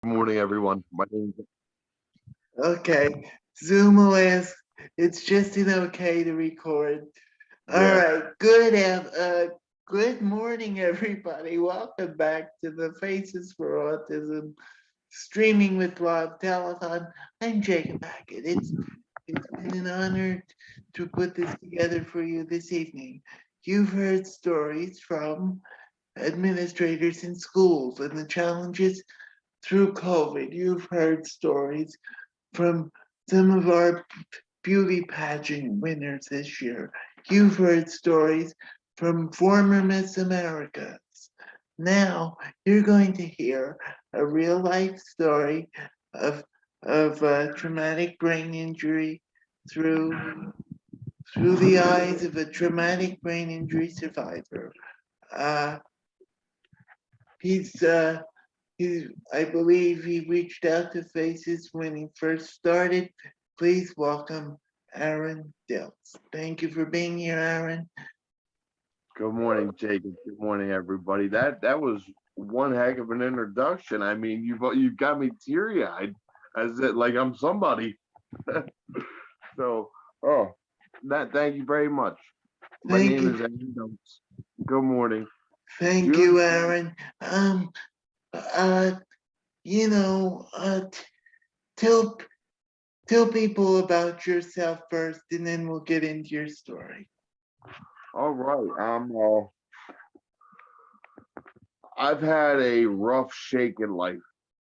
Good morning, everyone. My name is Okay, Zoom OS. It's just an okay to record. All yeah. right, good morning, everybody. Welcome back to the Faces for Autism streaming with Rob Telethon. I'm Jacob Hackett. It's been an honor to put this together for you this evening. You've heard stories from administrators in schools and the challenges through COVID. You've heard stories from some of our beauty pageant winners this year. You've heard stories from former Miss Americas. Now you're going to hear a real life story of traumatic brain injury through the eyes of a traumatic brain injury survivor. Uh, he's I believe he reached out to Faces when he first started. Please welcome Aaron Dilks. Thank you for being here, Aaron. Good morning, Jacob. Good morning, everybody. That was one heck of an introduction. I mean, you've got me teary eyed, as it like I'm somebody. So, oh, that thank you very much. My Thank name you. is Andrew Notes. Good morning. Thank You you, Aaron. Uh, you know, tell tell people about yourself first, and then we'll get into your story. all right? I've had a rough shaken life.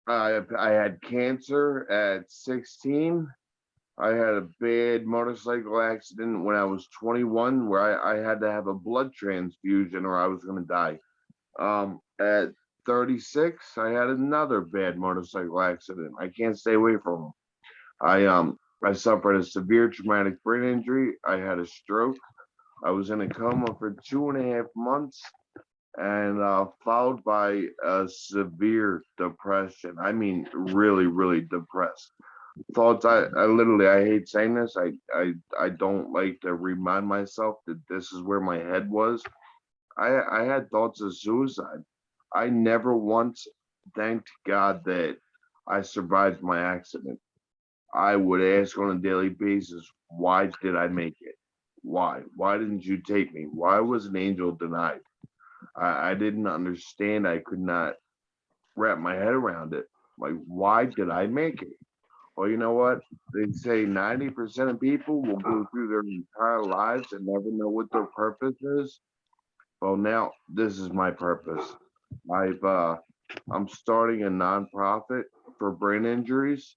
I had cancer at 16. I had a bad motorcycle accident when I was 21 where I had to have a blood transfusion or I was going to die. At 36, I had another bad motorcycle accident. I can't stay away from them. I suffered a severe traumatic brain injury. I had a stroke. I was in a coma for 2.5 months and followed by a severe depression. I mean, really, really depressed thoughts. I literally I hate saying this. I don't like to remind myself that this is where my head was. I had thoughts of suicide. I never once thanked God that I survived my accident. I would ask on a daily basis, why did I make it? Why? Why didn't you take me? Why was an angel denied? I didn't understand. I could not wrap my head around it. Like, why did I make it? Well, you know what? They say 90% of people will go through their entire lives and never know what their purpose is. Well, now this is my purpose. I've I'm starting a nonprofit for brain injuries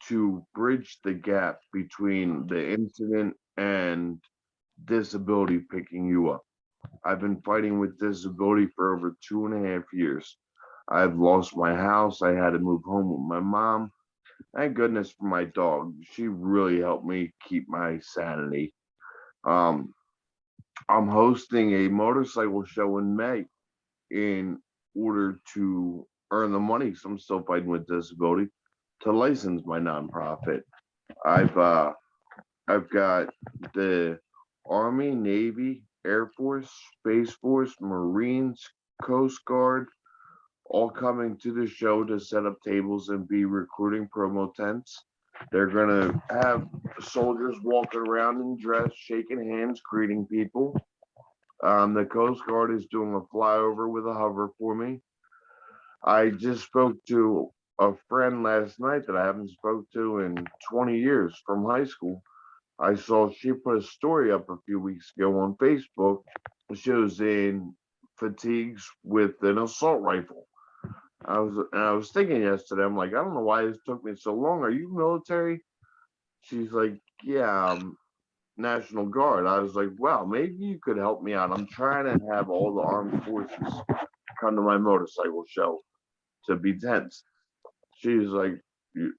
to bridge the gap between the incident and disability picking you up. I've been fighting with disability for over 2.5 years. I've lost my house. I had to move home with my mom. Thank goodness for my dog. She really helped me keep my sanity. Um, I'm hosting a motorcycle show in May in order to earn the money, because I'm still fighting with disability, to license my nonprofit. I've uh, I've got the Army, Navy, Air Force, Space Force, Marines, Coast Guard, all coming to the show to set up tables and be recruiting promo tents. They're gonna have soldiers walking around in dress, shaking hands, greeting people. The Coast Guard is doing a flyover with a hover for me. I just spoke to a friend last night that I haven't spoke to in 20 years from high school. I saw she put a story up a few weeks ago on Facebook. She was in fatigues with an assault rifle. I was thinking yesterday, I'm like, I don't know why this took me so long. Are you military? She's like, yeah, National Guard. I was like, well, maybe you could help me out. I'm trying to have all the armed forces come to my motorcycle show to be tents. She's like,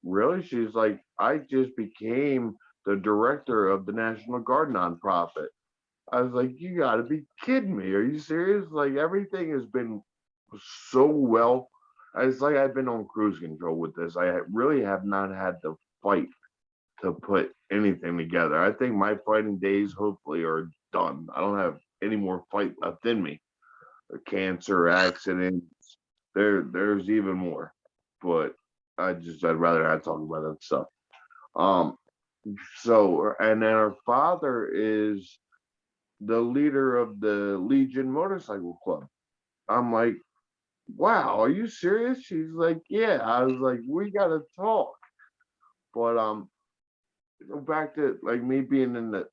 really? She's like, I just became the director of the National Guard nonprofit. I was like, you gotta be kidding me. Are you serious? Like, everything has been so well. It's like I've been on cruise control with this. Really have not had to fight to put anything together. I think my fighting days hopefully are done. I don't have any more fight left in me. A cancer, accidents, there's even more. But I'd rather not talk about that stuff. Um, so and then her father is the leader of the Legion Motorcycle Club. I'm like, wow, are you serious? She's like, yeah. I was like, we gotta talk. But go back to like me being in the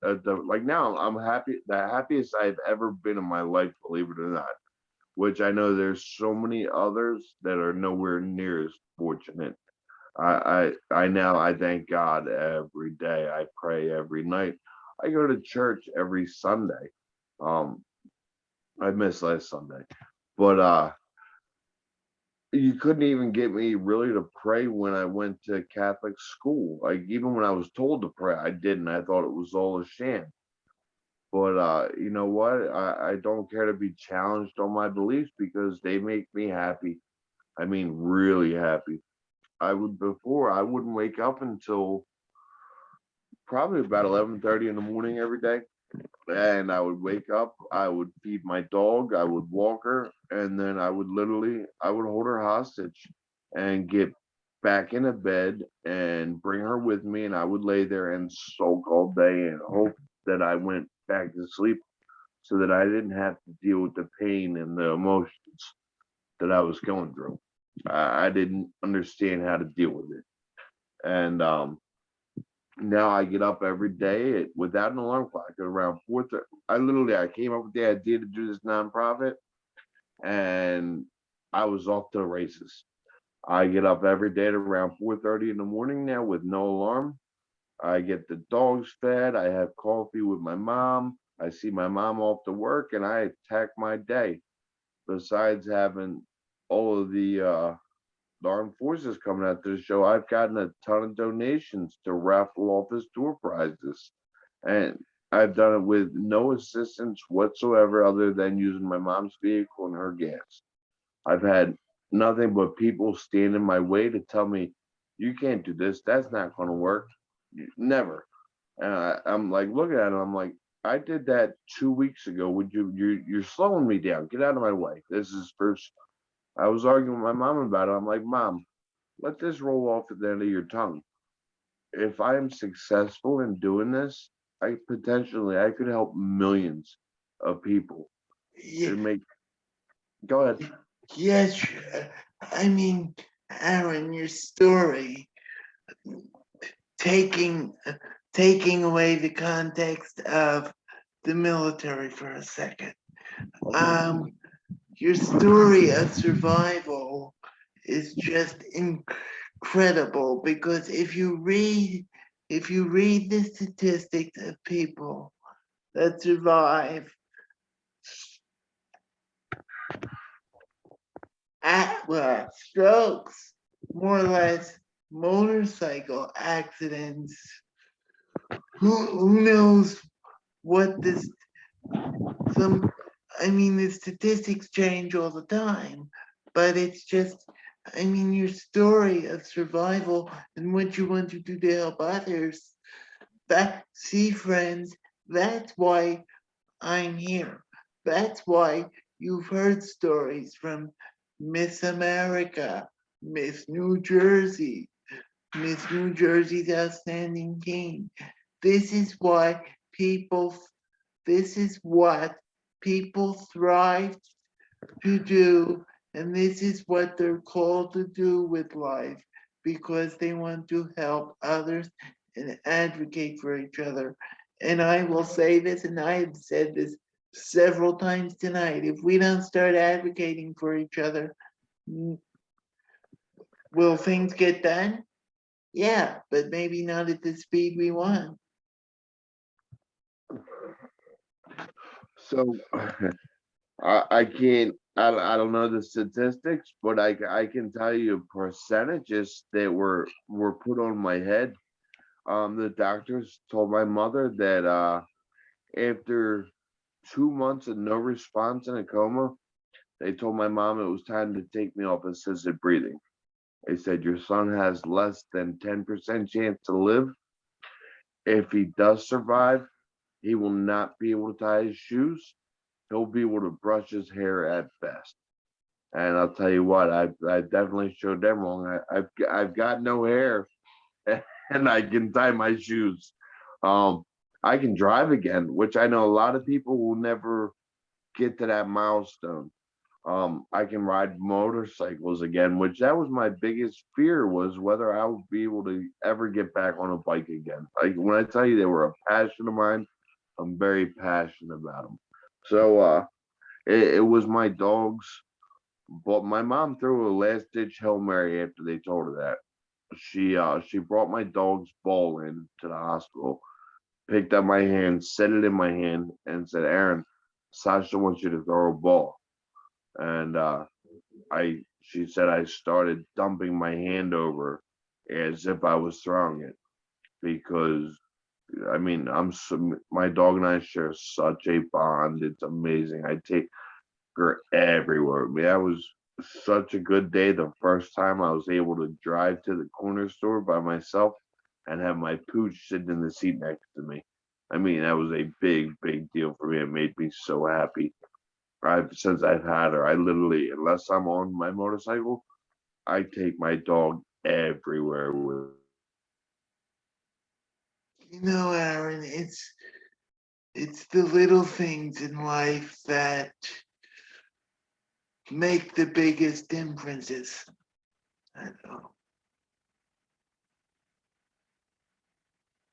like now I'm happy, the happiest I've ever been in my life, believe it or not. Which I know there's so many others that are nowhere near as fortunate. I now I thank God every day. I pray every night. I go to church every Sunday. Um, I missed last Sunday, but you couldn't even get me really to pray when I went to Catholic school. Like even when I was told to pray, I didn't. I thought it was all a sham. But you know what? I don't care to be challenged on my beliefs because they make me happy. I mean, really happy. I would before I wouldn't wake up until probably about 11:30 in the morning every day, and I would wake up. I would feed my dog. I would walk her, and then I would hold her hostage, and get back into bed and bring her with me, and I would lay there and soak all day and hope that I went back to sleep so that I didn't have to deal with the pain and the emotions that I was going through. I didn't understand how to deal with it. And now I get up every day without an alarm clock at around 4:30. I came up with the idea to do this nonprofit, and I was off to the races. I get up every day at around 4:30 in the morning now with no alarm. I get the dogs fed. I have coffee with my mom. I see my mom off to work, and I attack my day. Besides having all of the armed forces coming out to the show, I've gotten a ton of donations to raffle off as door prizes. And I've done it with no assistance whatsoever other than using my mom's vehicle and her gas. I've had nothing but people stand in my way to tell me, you can't do this. That's not going to work. Never. And I'm like looking at it. I'm like, I did that 2 weeks ago. Would you're slowing me down. Get out of my way. This is first. I was arguing with my mom about it. I'm like, Mom, let this roll off at the end of your tongue. If I am successful in doing this, I could help millions of people. Yeah, It make Go ahead. yes, I mean, Aaron, your story, taking taking away the context of the military for a second. Um, your story of survival is just incredible because if you read the statistics of people that survive strokes, more or less motorcycle accidents, who knows what this some I mean the statistics change all the time, but it's just I mean your story of survival and what you want to do to help others. That see friends, that's why I'm here. That's why you've heard stories from Miss America, Miss New Jersey, Miss New Jersey's outstanding teen. This is why people, this is what people thrive to do, and this is what they're called to do with life because they want to help others and advocate for each other. And I will say this, and I have said this several times tonight if we don't start advocating for each other, will things get done? Yeah, but maybe not at the speed we want. So I can't. I don't know the statistics, but I can tell you percentages that were put on my head. The doctors told my mother that after 2 months of no response in a coma, they told my mom it was time to take me off assisted breathing. They said your son has less than 10% chance to live. If he does survive, he will not be able to tie his shoes. He'll be able to brush his hair at best. And I'll tell you what, I definitely showed them wrong. I've got no hair, and I can tie my shoes. Um, I can drive again, which I know a lot of people will never get to that milestone. I can ride motorcycles again, which that was my biggest fear, was whether I would be able to ever get back on a bike again. Like when I tell you they were a passion of mine, I'm very passionate about them. So it was my dogs, but my mom threw a last ditch Hail Mary after they told her that. She brought my dog's ball in to the hospital, picked up my hand, set it in my hand, and said, "Aaron, Sasha wants you to throw a ball." And I she said I started dumping my hand over as if I was throwing it, because I mean my dog and I share such a bond. It's amazing. I take her everywhere. I mean, that was such a good day. The first time I was able to drive to the corner store by myself and have my pooch sitting in the seat next to me. I mean, that was a big deal for me. It made me so happy. I've since I've had her, I literally, unless I'm on my motorcycle, I take my dog everywhere with me. Aaron, it's the little things in life that make the biggest differences. I know.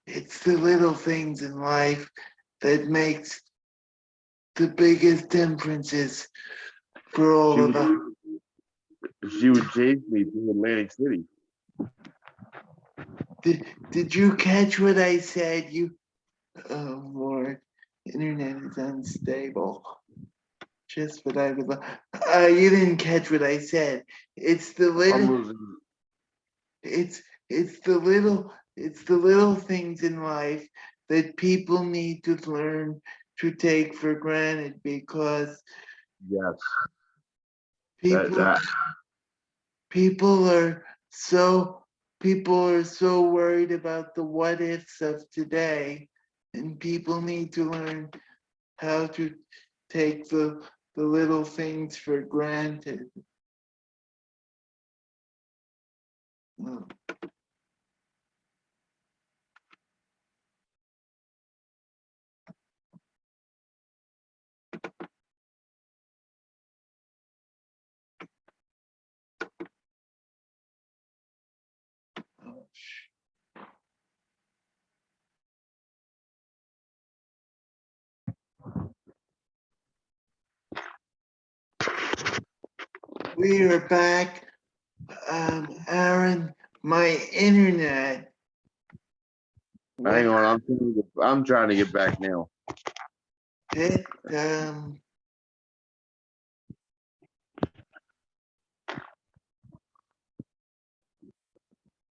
It's the little things in life that makes the biggest differences for She all of would us. she would chase me through Atlantic City. Did you catch what I said? Oh Lord, internet is unstable. Just what I was. You didn't catch what I said. It's the I'm little. losing. It's it's the little things in life that people need to learn to take for granted because Yes, that people that people are so people are so worried about the what ifs of today, and people need to learn how to take the little things for granted. Oh, oh, We are back. Aaron, my internet. hang What on, I'm trying to get back now. it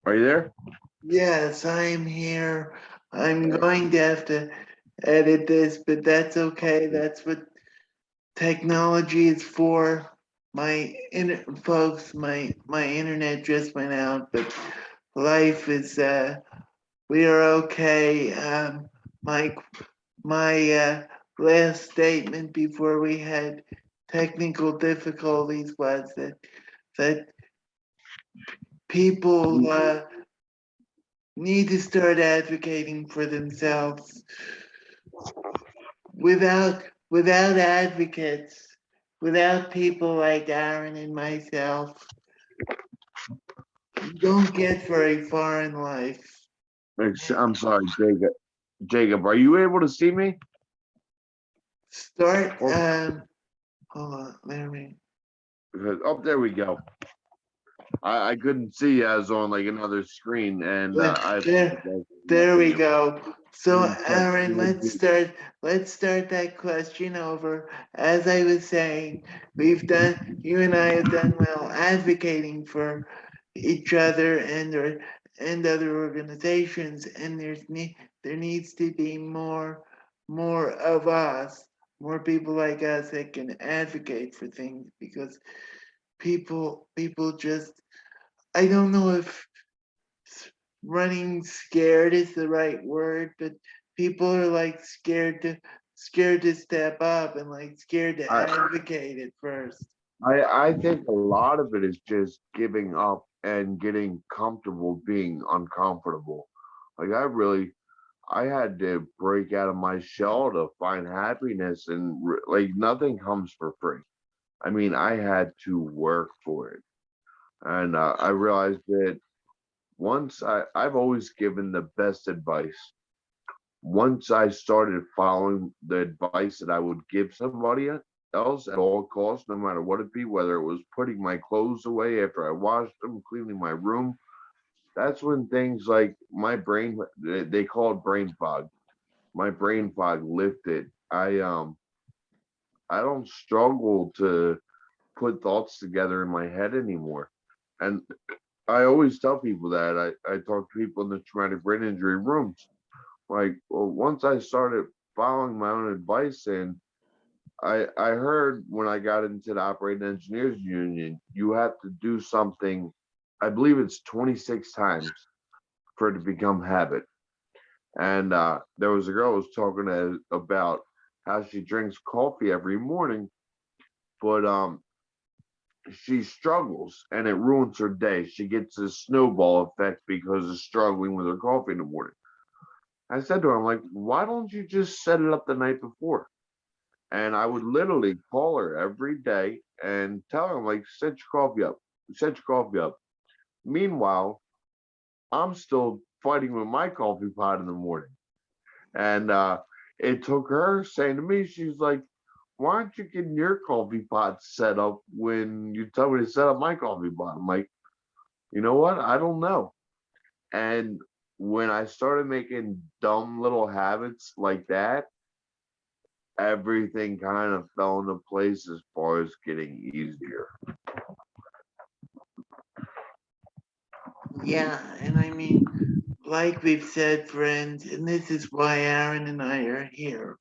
Are you there? yes, I'm here. I'm going to have to edit this, but that's okay. That's what technology is for. Folks, my internet just went out, but life is we are okay. My last statement before we had technical difficulties was that people need to start advocating for themselves. Without advocates, without people like Aaron and myself, you don't get very far in life. I'm sorry, Jacob. Jacob, are you able to see me? Start Or, hold on, let me oh, there we go. I couldn't see you. I was on like another screen, and I there apologize. there we go. So Screen Aaron, let's technology. start let's start that question over. As I was saying, you and I have done well advocating for each other and other organizations, and there needs to be more of us, more people like us that can advocate for things because people just I don't know if running scared is the right word, but people are like scared to step up and like scared to I advocate at first. I think a lot of it is just giving up and getting comfortable being uncomfortable. Like I had to break out of my shell to find happiness, and like nothing comes for free. I mean, I had to work for it, and I realized that I've always given the best advice. Once I started following the advice that I would give somebody else at all costs, no matter what it be, whether it was putting my clothes away after I washed them, cleaning my room, that's when things like my brain, they call it brain fog. My brain fog lifted. I don't struggle to put thoughts together in my head anymore. And I always tell people that I talk to people in the traumatic brain injury rooms. Like, well, once I started following my own advice, and I heard when I got into the operating engineers union, you have to do something, I believe it's 26 times for it to become habit. And there was a girl who was talking about how she drinks coffee every morning, but she struggles and it ruins her day. She gets a snowball effect because of struggling with her coffee in the morning. I said to her, I'm like, why don't you just set it up the night before? And I would literally call her every day and tell her, I'm like, set your coffee up, set your coffee up. Meanwhile, I'm still fighting with my coffee pot in the morning. And it took her saying to me, she's like, why aren't you getting your coffee pot set up when you tell me to set up my coffee pot? I'm like, you know what? I don't know. And when I started making dumb little habits like that, everything kind of fell into place as far as getting easier. Yeah, and I mean, like we've said, friends, and this is why Aaron and I are here.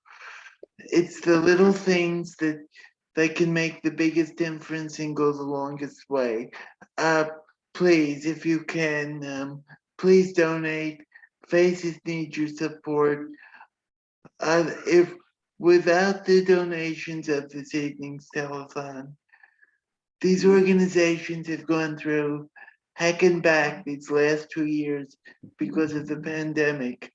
It's the little things that can make the biggest difference and go the longest way. Uh, please, if you can, please donate. Faces need your support. If without the donations of this evening's telethon, these organizations have gone through heck and back these last 2 years because of the pandemic.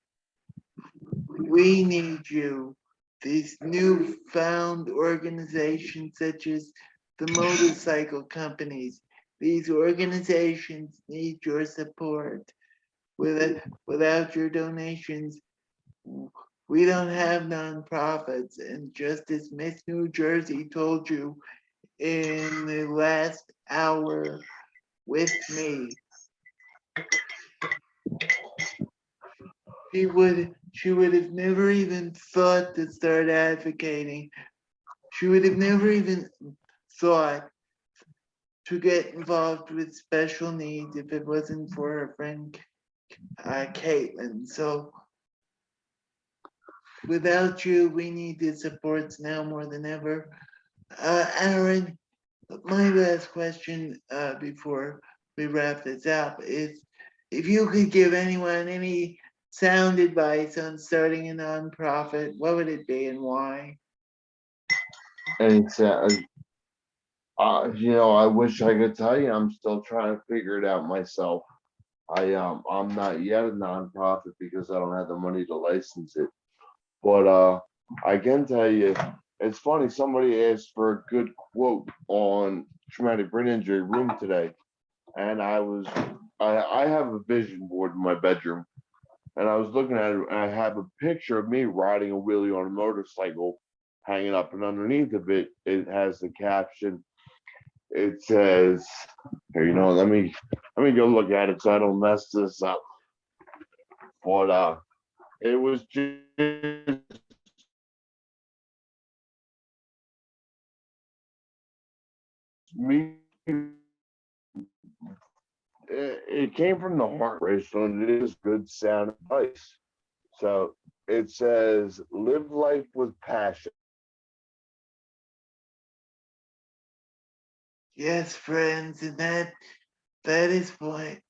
We need you. These newfound organizations, such as the motorcycle companies, these organizations need your support. Without your donations, we don't have nonprofits. And just as Miss New Jersey told you in the last hour with me, she would have never even thought to start advocating. She would have never even thought to get involved with special needs if it wasn't for her friend Caitlin. So without you, we need the supports now more than ever. Aaron, my last question before we wrap this up is if you could give anyone any sound advice on starting a nonprofit, what would it be and why? And it's, I wish I could tell you I'm still trying to figure it out myself. I'm not yet a nonprofit because I don't have the money to license it. But I can tell you, it's funny. Somebody asked for a good quote on traumatic brain injury room today, and I have a vision board in my bedroom, and I was looking at it, and I have a picture of me riding a wheelie on a motorcycle, hanging up, and underneath of it, it has the caption. It says, "Here, let me go look at it so I don't mess this up." But it was just me. It came from the heart, Rachel, and it is good sound advice. So it says, "Live life with passion." Yes, friends, and that is why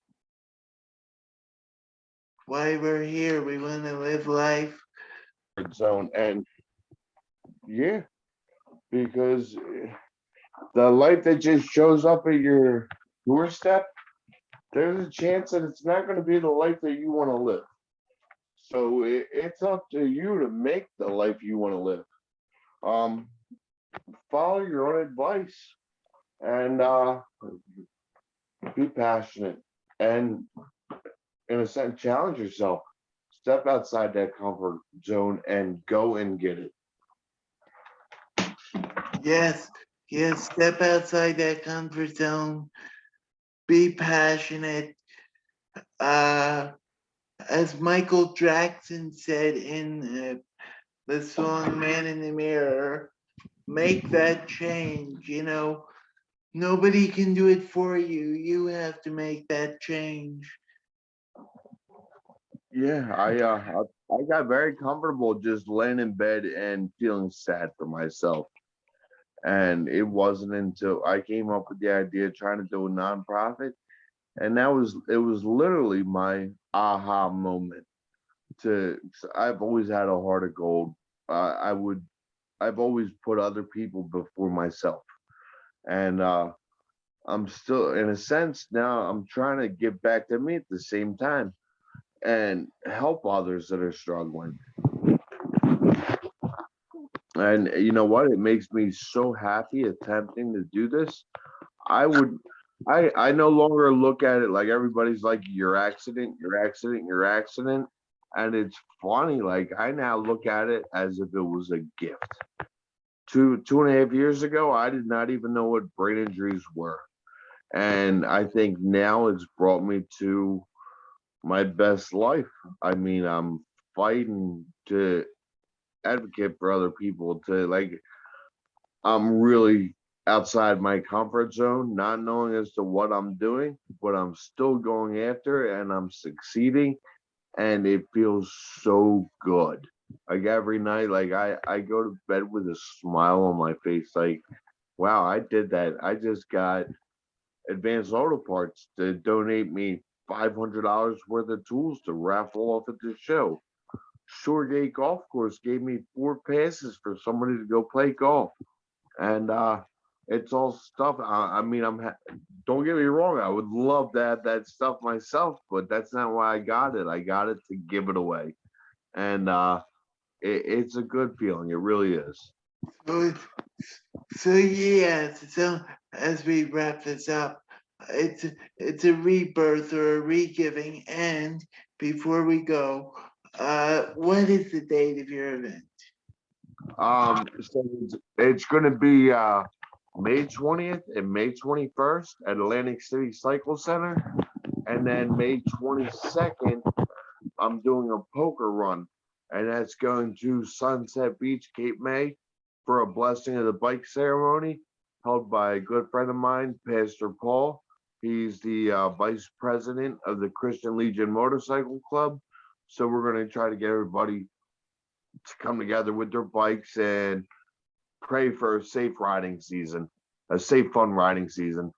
we're here. We want to live life. Zone, and yeah, because The life that just shows up at your doorstep, there's a chance that it's not going to be the life that you want to live. So it's up to you to make the life you want to live. Um, Follow your own advice and be passionate and, in a sense, challenge yourself. Step outside that comfort zone and go and get it. Yes, yes, step outside that comfort zone, be passionate. Uh, as Michael Jackson said in the song Man in the Mirror, make that change. Nobody can do it for you. You have to make that change. Yeah, I got very comfortable just laying in bed and feeling sad for myself. And it wasn't until I came up with the idea of trying to do a nonprofit, and it was literally my aha moment. I've always had a heart of gold. I've always put other people before myself, and I'm still, in a sense, now I'm trying to get back to me at the same time and help others that are struggling. And you know what? It makes me so happy attempting to do this. I would I no longer look at it like everybody's like your accident, your accident, your accident. And it's funny, like I now look at it as if it was a gift. 2.5 years ago, I did not even know what brain injuries were. And I think now it's brought me to my best life. I mean, I'm fighting to advocate for other people to like I'm really outside my comfort zone, not knowing as to what I'm doing, but I'm still going after it and I'm succeeding and it feels so good. Like every night, like I go to bed with a smile on my face, like, wow, I did that. I just got Advanced Auto Parts to donate me $500 worth of tools to raffle off at the show. Shoregate Golf Course gave me 4 passes for somebody to go play golf, and it's all stuff. I mean, don't get me wrong. I would love to have that stuff myself, but that's not why I got it. I got it to give it away, and it's a good feeling. It really is. So, so yes, so as we wrap this up, it's it's a rebirth or a re-giving. And before we go, what is the date of your event? So it's going to be May 20th and May 21st at Atlantic City Cycle Center, and then May 22nd I'm doing a poker run, and that's going to Sunset Beach, Cape May, for a blessing of the bike ceremony held by a good friend of mine, Pastor Paul. He's the vice president of the Christian Legion Motorcycle Club. So we're going to try to get everybody to come together with their bikes and pray for a safe riding season, a safe, fun riding season.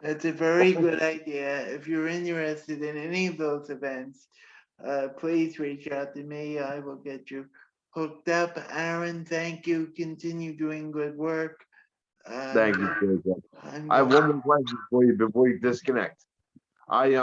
That's a very good idea. If you're interested in any of those events, please reach out to me. I will get you hooked up. Aaron, thank you. Continue doing good work. Uh, Thank you, Jacob. I'm I have going. one more question for you before you disconnect. I